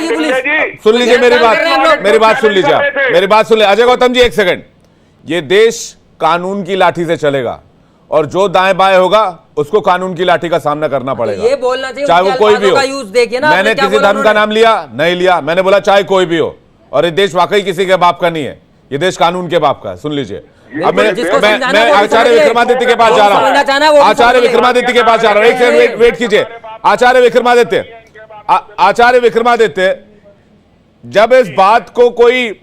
Police. सुन लीजिए मेरी बात सुन लीजिए, मेरी बात सुन लीजिए अजय गौतम जी, एक सेकंड। ये देश कानून की लाठी से चलेगा और जो दाएं बाएं होगा उसको कानून की लाठी का सामना करना पड़ेगा। ये बोलना चाहिए, चाहे वो कोई भी हो। यूज देखिए ना, मैंने किसी धर्म का नाम लिया नहीं लिया, मैंने बोला चाहे कोई भी हो, और ये देश वाकई किसी के बाप का नहीं है, ये देश कानून के बाप का है। सुन लीजिए, अब मैं आचार्य विक्रमादित्य के पास जा रहा हूँ, आचार्य विक्रमादित्य के पास जा रहा हूँ। एक सेकंड वेट कीजिए। आचार्य विक्रमादित्य, जब इस बात को कोई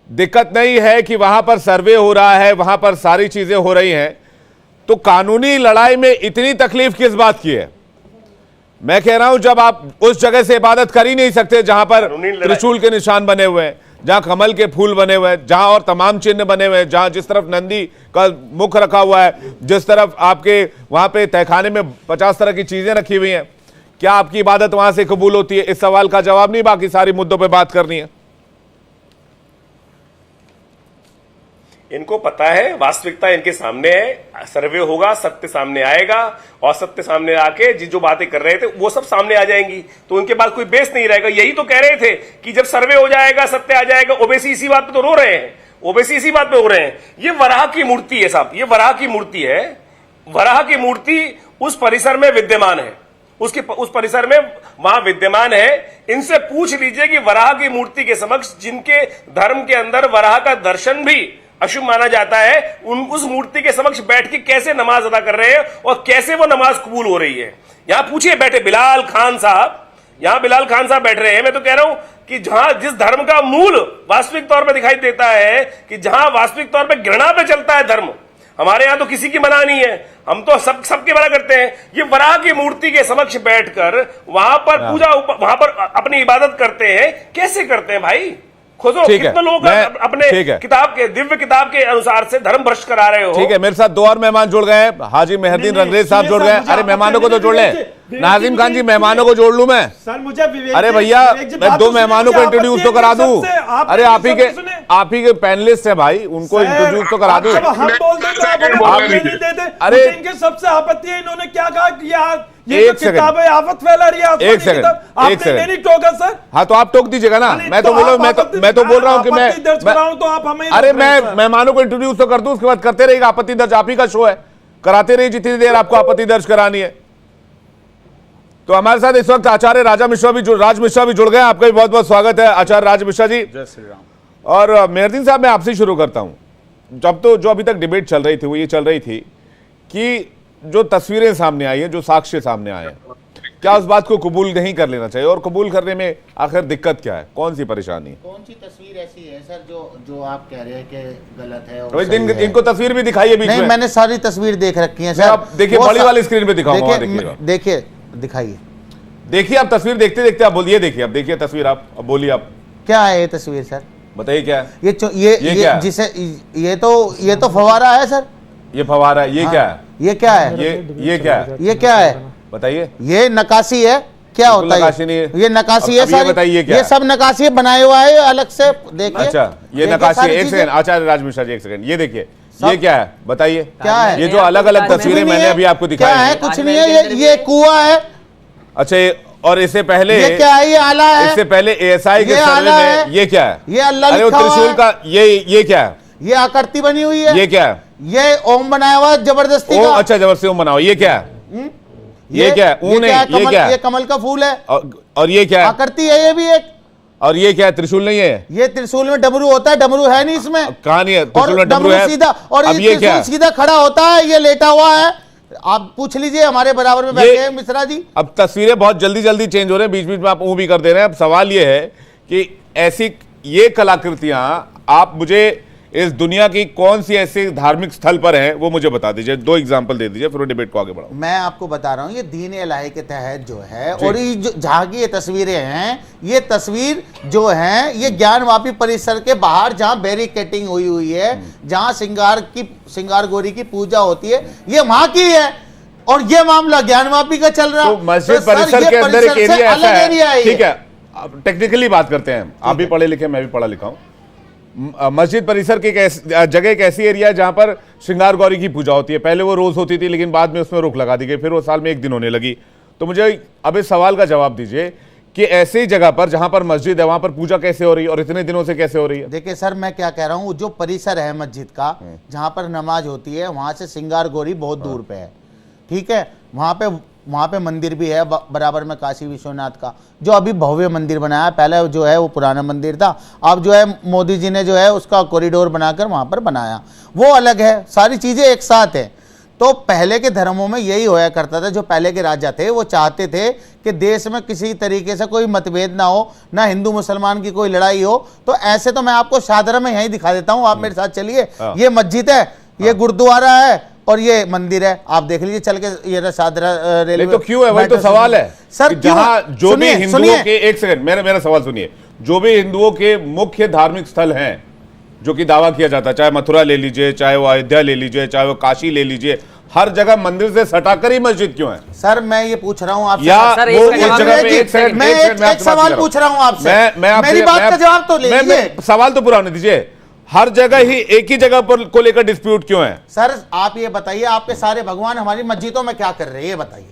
दिक्कत नहीं है कि वहां पर सर्वे हो रहा है, वहां पर सारी चीजें हो रही हैं, तो कानूनी लड़ाई में इतनी तकलीफ किस बात की है? मैं कह रहा हूं जब आप उस जगह से इबादत कर ही नहीं सकते जहां पर त्रिशूल के निशान बने हुए हैं, जहां कमल के फूल बने हुए हैं, जहां और तमाम चिन्ह बने हुए हैं, जहां जिस तरफ नंदी का मुख रखा हुआ है, जिस तरफ आपके वहां पे तहखाने में 50 तरह की चीजें रखी हुई हैं, क्या आपकी इबादत वहां से कबूल होती है? इस सवाल का जवाब नहीं, बाकी सारी मुद्दों पर बात करनी है। इनको पता है, वास्तविकता इनके सामने है, सर्वे होगा, सत्य सामने आएगा, और सत्य सामने आके जो बातें कर रहे थे वो सब सामने आ जाएंगी, तो उनके पास कोई बेस नहीं रहेगा। यही तो कह रहे थे कि जब सर्वे हो जाएगा, सत्य आ जाएगा। ओबीसी इसी बात पे तो रो रहे हैं, ओबीसी इसी बात पे हो रहे हैं। ये वराह की मूर्ति है साहब, ये वराह की मूर्ति है। वराह की मूर्ति उस परिसर में विद्यमान है, उस परिसर में वहां विद्यमान है। इनसे पूछ लीजिए कि वराह की मूर्ति के समक्ष, जिनके धर्म के अंदर वराह का दर्शन भी अशुभ माना जाता है, उस मूर्ति के समक्ष बैठ के कैसे नमाज अदा कर रहे हैं और कैसे वो नमाज कबूल हो रही है। यहां पूछिए बैठे बिलाल खान साहब, यहां बिलाल खान साहब बैठ रहे हैं। मैं तो कह रहा हूं कि जहां जिस धर्म का मूल वास्तविक तौर पे दिखाई देता है, कि जहां वास्तविक तौर पे घृणा पे चलता है धर्म, हमारे यहां तो किसी की मना नहीं है, हम तो सबके मना करते हैं। ये वराह की मूर्ति के समक्ष बैठकर वहां पर पूजा, वहां पर अपनी इबादत करते हैं। कैसे करते हैं भाई? खोजो, कितने लोग अपने किताब के, दिव्य किताब के अनुसार से धर्म भ्रष्ट करा रहे हो। ठीक है, मेरे साथ दो और मेहमान जुड़ गए हैं। हाजी मेहदीन रंगरेज साहब जुड़ गए हैं। अरे मेहमानों को तो जोड़ ले। नाजिम खान जी, मेहमानों को जोड़ लूं मैं? सर मुझे अरे भैया, मैं दो मेहमानों को इंट्रोड्यूस तो करा दूं। अरे आप ही के पैनलिस्ट हैं भाई, उनको इंट्रोड्यूस तो करा दूं। हम बोल देते, अरे इनके सबसे आपत्ति है, इन्होंने क्या कहा कि ये किताब है, आफत फैला रही है। एक सेकंड, आपने नहीं टोका सर? हाँ तो आप टोक दीजिएगा ना। मैं तो बोल रहा हूँ कि मैं तो आप हमें, अरे मैं मेहमानों को इंट्रोड्यूस तो कर दूं, उसके बाद करते रहिएगा। आपत्ति दर्ज आप ही का शो है, कराते रहिए जितनी देर आपको आपत्ति दर्ज करानी है। तो हमारे साथ इस वक्त आचार्य राज मिश्रा भी जुड़ गए। आपका भी बहुत बहुत स्वागत है आचार्य राज मिश्रा जी। जय श्री राम। और मेहरदीन साहब, मैं आपसे शुरू करता हूं। जो अभी तक डिबेट चल रही थी वो ये चल रही थी कि जो तस्वीरें सामने आई हैं, जो साक्ष्य सामने आए हैं, क्या उस बात को कबूल नहीं कर लेना चाहिए? और कबूल करने में आखिर दिक्कत क्या है? कौन सी परेशानी है? कौन सी तस्वीर ऐसी है सर जो आप कह रहे हैं कि गलत है? और इनको तस्वीर भी दिखाइए बीच में। मैंने सारी तस्वीर देख रखी है सर। आप देखिए, बड़ी वाली स्क्रीन पे दिखाऊंगा, देखिए दिखाइए। देखिए आप तस्वीर देखते देखते आप बोलिए। देखिए आप, देखिए तस्वीर, आप अब बोलिए। आप क्या है ये तस्वीर सर? बताइए क्या है ये जिसे ये तो फवारा है सर। ये फवारा है। ये क्या है? ये क्या है? ये क्या है? ये क्या है बताइए? ये नकाशी है। क्या होता है? नकाशी नहीं है, ये नकाशी है सर। बताइए क्या? ये सब नकाशी बनाए हुआ है अलग से, देखिए। अच्छा, ये नकाशी। एक सेकंड आचार्य राज मिश्रा जी, एक सेकंड। ये देखिए, ये क्या है बताइए? क्या है? ये जो अलग अलग तस्वीरें मैंने अभी आपको दिखाई है, कुछ नहीं है। ये कुआं है। अच्छा, और इससे पहले ये क्या है? ये आला है। इससे पहले एएसआई के सर्वे में ये क्या है? ये अल्लाह लिखा हुआ है। त्रिशूल का ये क्या है? ये आकृति बनी हुई है। ये क्या है? ये ओम बनाया हुआ है जबरदस्ती का। अच्छा, जबरदस्ती ओम बना हुआ। ये क्या है? ये क्या है? ये क्या है? ये कमल का फूल है। और ये क्या है? आकृति है ये भी एक। और ये क्या है? त्रिशूल नहीं है? ये त्रिशूल में डमरू होता है, डमरू है नहीं इसमें। कहां नहीं है? त्रिशूल में डमरू है सीधा, और ये त्रिशूल सीधा खड़ा होता है, ये लेटा हुआ है। आप पूछ लीजिए, हमारे बराबर में बैठे हैं मिश्रा जी। अब तस्वीरें बहुत जल्दी चेंज हो रहे हैं, बीच बीच में आप भी कर दे रहे हैं। अब सवाल ये है कि ऐसी ये कलाकृतियां आप मुझे इस दुनिया की कौन सी ऐसे धार्मिक स्थल पर है वो मुझे बता दीजिए। 2 एग्जांपल दे दीजिए, फिर वो डिबेट को आगे बढ़ाओ। मैं आपको बता रहा हूं, ये दीन इलाही के तहत जो है, और ये जहां की ये तस्वीरें हैं, ये तस्वीर जो है ये ज्ञानवापी परिसर के बाहर जहां बैरिकेटिंग हुई है, जहां श्रृंगार गौरी की पूजा होती है, ये वहां की है। और ये मामला ज्ञानवापी का चल रहा है। तो मस्जिद परिसर के अंदर एक एरिया ऐसा है, ठीक है, टेक्निकली बात करते हैं। आप भी पढ़े लिखे, मैं भी पढ़ा लिखा हूं। मस्जिद परिसर की जगह एक ऐसी एरिया है जहां पर श्रृंगार गौरी की पूजा होती है। पहले वो रोज होती थी, लेकिन बाद में उसमें रोक लगा दी गई, फिर वो साल में 1 दिन होने लगी। तो मुझे अब इस सवाल का जवाब दीजिए कि ऐसी जगह पर जहां पर मस्जिद है वहां पर पूजा कैसे हो रही है और इतने दिनों से कैसे हो रही है? देखिए सर, मैं क्या कह रहा हूँ, जो परिसर है मस्जिद का जहां पर नमाज होती है वहां से सिंगारगौरी बहुत दूर पे है, ठीक है। वहां पे मंदिर भी है बराबर में काशी विश्वनाथ का, जो अभी भव्य मंदिर बनाया। पहले जो है वो पुराना मंदिर था, अब जो है मोदी जी ने जो है उसका कॉरिडोर बनाकर वहां पर बनाया, वो अलग है। सारी चीजें एक साथ है। तो पहले के धर्मों में यही होया करता था, जो पहले के राजा थे वो चाहते थे कि देश में किसी तरीके से कोई मतभेद ना हो, ना हिंदू मुसलमान की कोई लड़ाई हो। तो ऐसे तो मैं आपको शादरा में यही दिखा देता हूं, आप मेरे साथ चलिए। ये मस्जिद है, ये गुरुद्वारा है और ये मंदिर है, आप देख लीजिए चल के। ये शादरा रेलवे तो क्यों है, वही तो सवाल है सर। जहां जो भी हिंदुओं के, एक सेकंड मेरा सवाल सुनिए, जो भी हिंदुओं के मुख्य धार्मिक स्थल हैं जो कि दावा किया जाता है, चाहे मथुरा ले लीजिए, चाहे वो अयोध्या ले लीजिए, चाहे वो काशी ले लीजिए, हर जगह मंदिर से सटाकर ही मस्जिद क्यों है? सर मैं ये पूछ रहा हूं आपसे, या सर, वो एक जगह पे एक सवाल पूछ रहा हूं आपसे, मेरी बात का जवाब तो लीजिए। सवाल तो पूरा होने दीजिए। हर जगह ही एक ही जगह पर को लेकर डिस्प्यूट क्यों है? सर आप ये बताइए, आपके सारे भगवान हमारी मस्जिदों में क्या कर रहे हैं, ये बताइए।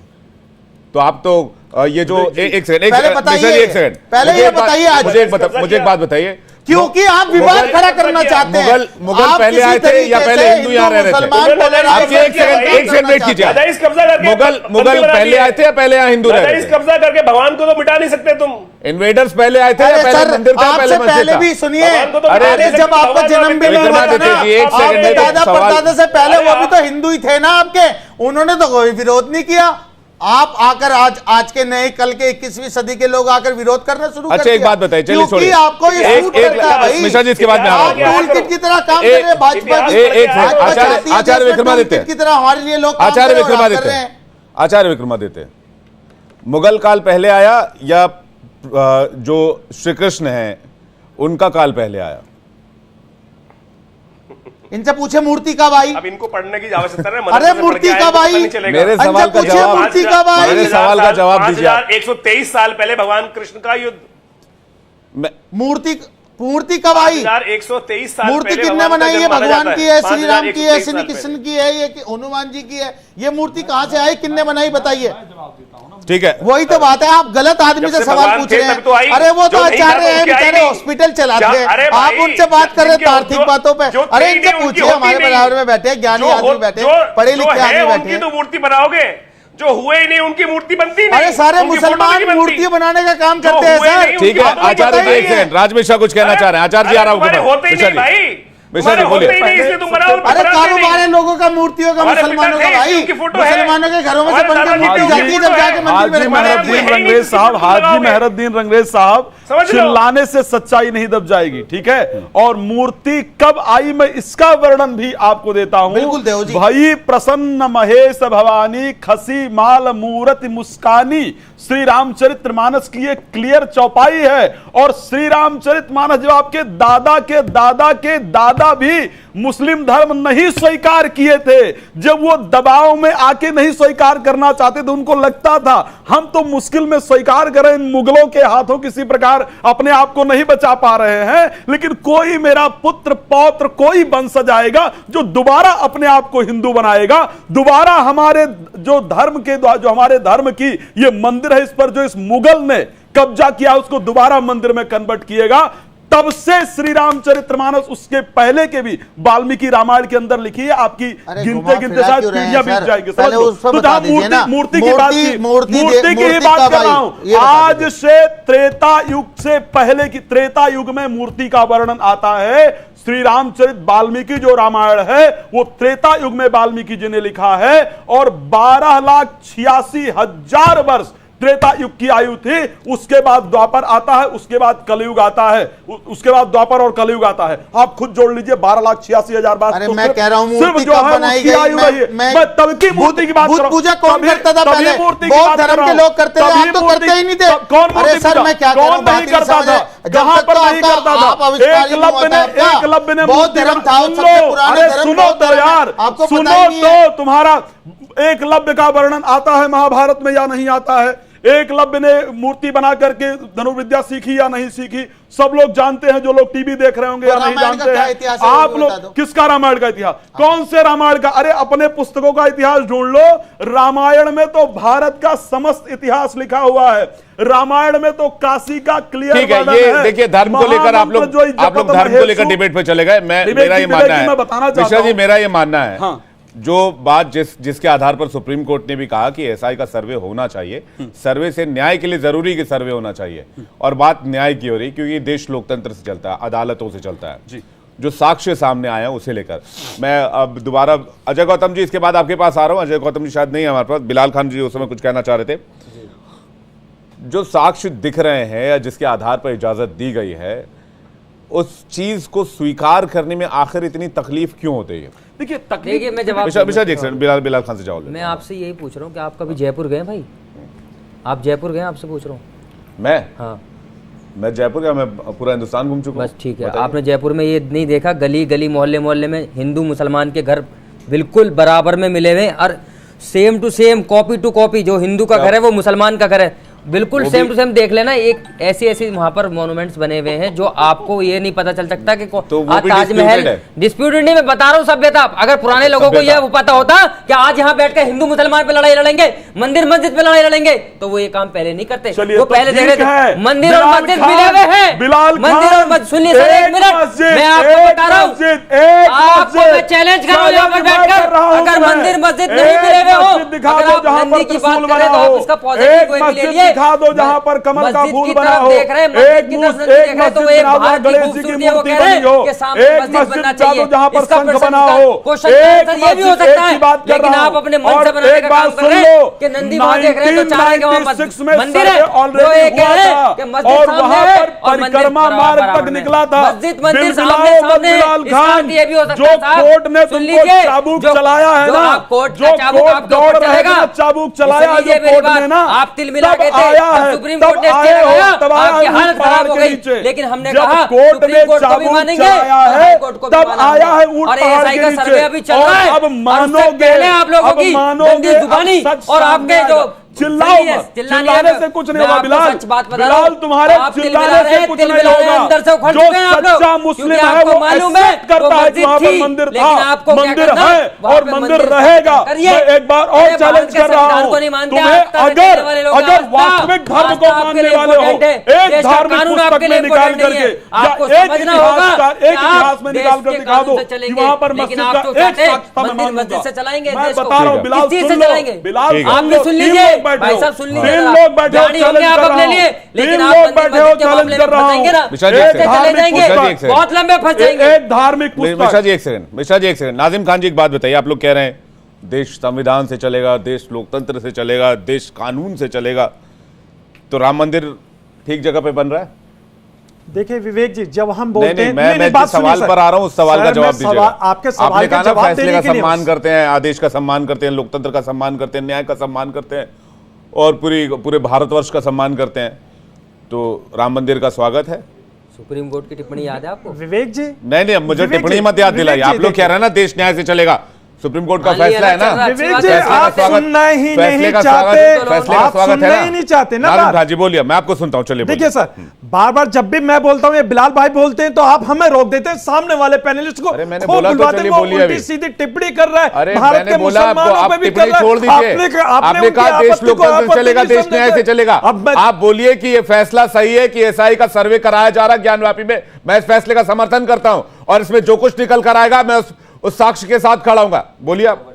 तो आप तो ये जो एक सेकंड पहले ये बताइए, मुझे एक बात बताइए, क्योंकि आप विवाद खड़ा करना चाहते हैं। मुगल पहले आए थे या पहले हिंदू यहाँ रह रहे थे? आप एक सेकंड वेट कीजिए। मुगल पहले आए थे या पहले यहाँ हिंदू रह रहे थे? कब्जा करके भगवान को तो मिटा नहीं सकते तुम। इन्वेडर्स पहले आए थे या पहले मंदिर था, पहले मस्जिद था? भी सुनिए, अरे जब आपका जन्म भी हुआ था ना, आपके दादा परदादा से पहले वो भी तो हिंदू ही थे ना आपके, उन्होंने तो कोई विरोध नहीं किया। आप आकर आज के नए कल के 21वीं सदी के लोग आकर विरोध करना शुरू कर दिया। एक बात बताइए, चलिए छोड़िए, आपको ये सूट करता है भाई। मिश्रा जी इसके बाद में आप टूलकिट की तरह काम कर रहे हैं, भाजपा आचार्य विक्रमादित्य की तरह हमारे लिए लोग आचार्य विक्रमादित्य, मुगल काल पहले आया या जो श्री कृष्ण है उनका काल पहले आया? इनसे पूछे मूर्ति का भाई। अब इनको पढ़ने की आवश्यकता है। अरे मूर्ति का भाई, मेरे सवाल का जवाब, मूर्ति का भाई, मेरे सवाल का जवाब दीजिए। 123 साल पहले भगवान कृष्ण का युद्ध, मूर्ति का भाई, 123 साल मूर्ति किसने बनाई है? भगवान की है, श्री राम की है, श्री कृष्ण की है, ये हनुमान जी की है। ये मूर्ति कहां से आई, किसने बनाई, बताइए। ठीक है, वही तो बात है, आप गलत आदमी से सवाल पूछ रहे हैं। अरे वो तो आचार्य हैं, बेचारे हॉस्पिटल चलाते हैं, आप उनसे बात कर रहे हैं तार्किक बातों पे। अरे इनसे पूछिए, हमारे बराबर में बैठे ज्ञानी आदमी बैठे, पढ़े लिखे आदमी बैठे। तो मूर्ति बनाओगे, जो हुए ही नहीं उनकी मूर्ति बनती नहीं। अरे सारे मुसलमान मूर्ति बनाने का काम करते हैं सर। ठीक है आचार्य जी, एक सेकंड, राज मिश्रा कुछ कहना चाह रहे हैं। आचार्य जी आ रहा हूँ, होते ही नहीं भाई, बोलिए। अरे कारोबार है लोगों का, मूर्तियों का, मुसलमानों का भाई। मुसलमानों के घरों में से बनकर मूर्ति जाती है, जब जाके मंदिर में हाजी मेहरुद्दीन रंगरेज साहब, चिल्लाने से सच्चाई नहीं दब जाएगी, ठीक है। और मूर्ति कब आई मैं इसका वर्णन भी आपको देता हूं। बिल्कुल देव जी। भाई प्रसन्न महेश भवानी खसी माल मूर्ति मुस्कानी, श्री रामचरितमानस की एक क्लियर चौपाई है। और श्री रामचरितमानस जो आपके दादा के दादा के दादा भी मुस्लिम धर्म नहीं स्वीकार किए थे, जब वो दबाव में आके नहीं स्वीकार करना चाहते थे, उनको लगता था हम तो मुश्किल में स्वीकार करें, इन मुगलों के हाथों किसी प्रकार अपने आप को नहीं बचा पा रहे हैं, लेकिन कोई मेरा पुत्र पौत्र कोई वंशज आएगा जो दोबारा अपने आप को हिंदू बनाएगा, दोबारा हमारे जो धर्म के जो हमारे धर्म की ये मंदिर है, इस पर जो इस मुगल ने कब्जा किया उसको दोबारा मंदिर में कन्वर्ट किएगा। तब से श्री रामचरितमानस, उसके पहले के भी वाल्मीकि रामायण के अंदर लिखी है, आपकी गिनते गिनते शायद पीढ़ियां बीत जाएंगी। तो मूर्ति की बात की बात कर रहा हूं। आज से त्रेता युग से पहले की, त्रेता युग में मूर्ति का वर्णन आता है। श्री रामचरित वाल्मीकि जो रामायण है वो त्रेता युग में वाल्मीकि जी ने लिखा है, और 12,86,000 वर्ष त्रेता युग की आयु थी। उसके बाद द्वापर आता है, उसके बाद कलयुग आता है, उसके बाद द्वापर और कलयुग आता है। आप खुद जोड़ लीजिए 12,86,000 बार। अरे मैं कह रहा हूं सिर्फ जो है उसकी आयु रही है। मैं तब की मूर्ति की बात कर रहा हूं। पूजा कौन करता था पहले? बौद्ध धर्म के लोग करते थे, आप तो करते ही नहीं थे। अरे सर मैं क्या कह रहा हूं, नहीं करता था, जहां पर नहीं करता था। एकलव्य ने बौद्ध धर्म था, अरे सुनो तो यार, सुनो तो, तुम्हारा एकलव्य का वर्णन आता है महाभारत में या नहीं आता है? एकलव्य ने मूर्ति बना करके धनुर्विद्या सीखी या नहीं सीखी, सब लोग जानते हैं, जो लोग टीवी देख रहे होंगे या नहीं जानते हैं। आप लोग किसका रामायण का इतिहास, कौन से रामायण का? अरे अपने पुस्तकों का इतिहास ढूंढ लो। रामायण में तो भारत का समस्त इतिहास लिखा हुआ है, रामायण में तो काशी का क्लियर ठीक है। ये देखिए, धर्म को लेकर आप लोग धर्म को लेकर डिबेट पे चले गए। मेरा ये मानना है मिश्रा जी, मेरा ये मानना है जो बात जिसके आधार पर सुप्रीम कोर्ट ने भी कहा कि एसआई का सर्वे होना चाहिए, सर्वे से न्याय के लिए जरूरी कि सर्वे होना चाहिए, और बात न्याय की हो रही क्योंकि देश लोकतंत्र से चलता है, अदालतों से चलता है जी। जो साक्ष्य सामने आया उसे लेकर मैं अब दोबारा अजय गौतम जी, इसके बाद आपके पास आ रहा हूं। अजय गौतम जी शायद नहीं है हमारे पास, बिलाल खान जी उस समय कुछ कहना चाह रहे थे। जो साक्ष्य दिख रहे हैं या जिसके आधार पर इजाजत दी गई है, उस चीज को स्वीकार करने में आखिर इतनी तकलीफ क्यों होती है? देखिए मैं जवाब बिलाल खान से जवाब मैं आपसे यही पूछ रहा हूँ कि आप कभी जयपुर गए भाई? आप जयपुर गए? आपसे पूछ रहा हूँ मैं। हाँ, मैं जयपुर गया, मैं पूरा हिंदुस्तान घूम चुका हूँ। बस ठीक है। आपने जयपुर में ये नहीं देखा गली गली मोहल्ले मोहल्ले में हिंदू मुसलमान के घर बिल्कुल बराबर में मिले हुए, और same to same copy to copy जो हिंदू का घर है वो मुसलमान का घर है, बिल्कुल सेम टू सेम देख लेना। एक ऐसी वहां पर मॉन्यूमेंट्स बने हुए हैं जो आपको ये नहीं पता चल सकता कि ताजमहल डिस्प्यूटेड नहीं, मैं बता रहा हूँ सभ्यता। अगर पुराने लोगों को ये पता होता कि आज यहाँ बैठकर हिंदू मुसलमान पे लड़ाई लड़ेंगे, मंदिर मस्जिद पे लड़ाई लड़ेंगे, तो वो ये काम पहले नहीं करते। वो पहले देख रहे थे मंदिर और मस्जिद मिले हुए हैं, मंदिर और मस्जिद। सुनिए सर, एक मिनट, मैं आपको बता रहा हूँ, आपको मैं चैलेंज कर रहा हूँ यहाँ पर बैठकर, अगर मंदिर मस्जिद नहीं मिले हुए हो, अगर आप मंदिर की बात करें तो आप इसका पॉजिटिव वे ले लिए, दिखा दो जहां पर कमल का फूल बना हो, एक मस्जिद गणेश जी की मूर्ति बनी हो, एक मस्जिद दिखा दो जहां पर शंख बना हो, एक मस्जिद की बात कर रहा हूं। और एक बात सुन लो, 1996 में सर्वे ऑलरेडी हुआ था और वहां पर परिक्रमा मार्ग तक निकला था। बिलाल खान, जो कोर्ट ने तुमको चाबुक चलाया है ना, जो कोर्ट दौड़ रहे थे, चाबुक चलाया है जो कोर्ट ने ना, आप तिल मिला के सुप्रीम कोर्ट ने स्टे लगाया, आपकी हालत खराब हो गई। लेकिन हमने कहा सुप्रीम कोर्ट को भी मानेंगे, हाई कोर्ट को भी मानेंगे, और एसआई का सर्वे अभी चल रहा है। अब मानोगे आप लोगों की गंदी जुबानी और आपके जो चिल्लाने से कुछ नहीं होगा बिलाल, बिलाल तुम्हारे चिल्लाने से कुछ नहीं होगा। जो सच्चा मुस्लिम है वो एक्सेप्ट करता है कि वहां पर मंदिर था, मंदिर है और मंदिर रहेगा। मैं एक बार और चैलेंज कर रहा हूं, तुम्हें अगर वास्तविक धर्म को मानने वाले हो, एक धार्मिक पुस्तक में निकाल करके या एक इतिहास में निकाल कर दिखा दो कि वहां पर मस्जिद का एक साक्ष्य मैं मानूंगा। मैं बता रहा हूं बिलाल, सुन लो बिलाल, आपने सुन लीजिए भाई साहब, सुन लीजिए, 3 लोग बैठे हो चैलेंज कर रहा हूं, लेकिन आप बैठे हो चैलेंज कर रहा हूं ना, चले जाएंगे, बहुत लंबे फंस जाएंगे। एक धार्मिक पुस्तक। मिश्रा जी एक सेकंड, नाजिम खान जी एक बात बताइए, आप लोग कह रहे हैं देश संविधान से चलेगा, देश लोकतंत्र से चलेगा, देश कानून से चलेगा, तो राम मंदिर ठीक जगह पे बन रहा है? देखिए विवेक जी, जब हम बोलते हैं, मैं जिस सवाल पर आ रहा हूं उस सवाल का जवाब दीजिए। आपके सवाल का जवाब फैसले का सम्मान करते हैं, आदेश का सम्मान करते हैं, लोकतंत्र का सम्मान करते हैं, न्याय का सम्मान करते हैं और पूरे भारतवर्ष का सम्मान करते हैं, तो राम मंदिर का स्वागत है। सुप्रीम कोर्ट की टिप्पणी याद है आपको विवेक जी? नहीं, मुझे टिप्पणी मत याद दिलाइए। आप लोग कह रहे हैं ना देश न्याय से चलेगा, सुप्रीम कोर्ट का फैसला है ना। विवेक जी, आप सुनना ही नहीं चाहते, आप सुनना ही नहीं चाहते ना। नाजिम खान जी बोलिए, मैं आपको सुनता हूं, चलिए। देखिए सर, बार बार जब भी मैं बोलता हूं, ये बिलाल भाई बोलते हैं तो आप हमें रोक देते हैं, सामने वाले पैनलिस्ट को मैंने बोला तो चलिए बोलिए। उल्टी सीधी टिप्पणी कर रहा है। अरे मैंने बोला आपको, आप टिप्पणी छोड़ दीजिए। आपने कहा देश लोकतंत्र से चलेगा, देश न्याय से चलेगा। आप बोलिए कि ये फैसला सही है कि एसआई का सर्वे कराया जा रहा ज्ञानव्यापी में, मैं इस फैसले का समर्थन करता हूं और इसमें जो कुछ निकल कर आएगा मैं उस साक्ष्य के साथ खड़ा हूंगा। बोलिए आप।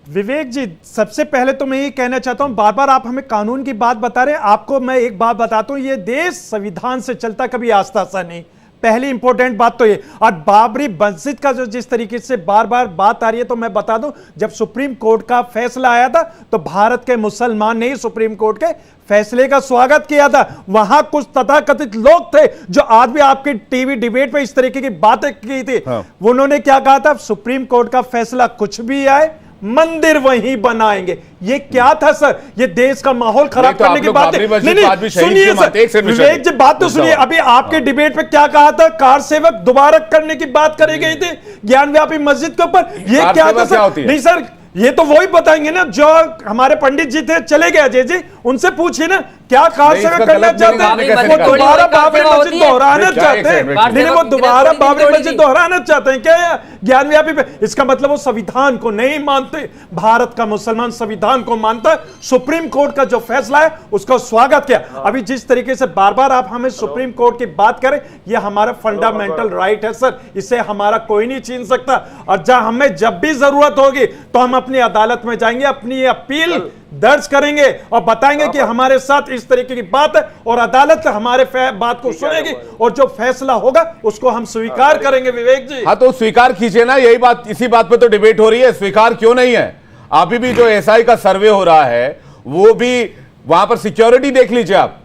विवेक जी, सबसे पहले तो मैं ये कहना चाहता हूं, बार बार आप हमें कानून की बात बता रहे हैं, आपको मैं एक बात बताता हूं, ये देश संविधान से चलता, कभी आस्था सा नहीं। पहली इंपॉर्टेंट बात तो ये। और बाबरी मस्जिद का जो जिस तरीके से बार बार बात आ रही है, तो मैं बता दूं, जब सुप्रीम कोर्ट का फैसला आया था तो भारत के मुसलमान ने ही सुप्रीम कोर्ट के फैसले का स्वागत किया था। वहां कुछ तथाकथित लोग थे जो आज भी आपकी टीवी डिबेट पे इस तरीके की बातें की थी। उन्होंने क्या कहा था? सुप्रीम कोर्ट का फैसला कुछ भी आए, मंदिर वहीं बनाएंगे। ये क्या था सर? ये देश का माहौल खराब करने की बात है। नहीं, सुनिए सर, विवेक जी बात तो सुनिए। अभी आपके डिबेट पे क्या कहा था? कार सेवक दोबारा करने की बात करी गई थी ज्ञानव्यापी मस्जिद के ऊपर। ये क्या था सर? नहीं सर, ये तो वही बताएंगे ना जो हमारे पंडित जी थे, चले गए अजय जी, उनसे पूछिए ना क्या खास नहीं, सेवा इसका करना गलत चाहते नहीं, हैं, आपने वो दोबारा बाबरी सेवा मस्जिद होती है। दोहराना क्या, चाहते एक हैं, सेकंड, नहीं वो दोबारा बाबरी मस्जिद दी। दोहराना चाहते हैं क्या ज्ञानव्यापी पे? इसका मतलब वो संविधान को नहीं मानते। भारत का मुसलमान संविधान को मानता है। सुप्रीम कोर्ट का जो फैसला है उसका स्वागत किया। अभी जिस तरीके से बार बार आप हमें सुप्रीम कोर्ट की बात करें, ये हमारा फंडामेंटल राइट है सर, इसे हमारा कोई नहीं छीन सकता। और जहां हमें जब भी जरूरत होगी तो हम अपनी अदालत में जाएंगे, अपनी अपील दर्ज करेंगे और बताएंगे कि हमारे साथ इस तरीके की बात है और अदालत हमारे बात को सुनेगी और जो फैसला होगा उसको हम स्वीकार करेंगे। विवेक जी, हाँ तो स्वीकार कीजिए ना, यही बात, इसी बात पे तो डिबेट हो रही है, स्वीकार क्यों नहीं है? अभी भी जो एसआई का सर्वे हो रहा है वो भी वहां पर सिक्योरिटी देख लीजिए आप।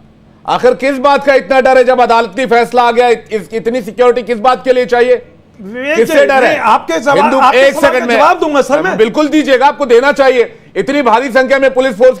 आखिर किस बात का इतना डर है जब अदालती फैसला आ गया? इतनी सिक्योरिटी किस बात के लिए चाहिए? किससे डर है? आपके सवाल, हिंदू, आपके एक सवाल सेकंड का में जवाब दूंगा सर मैं। बिल्कुल दीजिएगा, आपको देना चाहिए। इतनी भारी संख्या में पुलिस फोर्स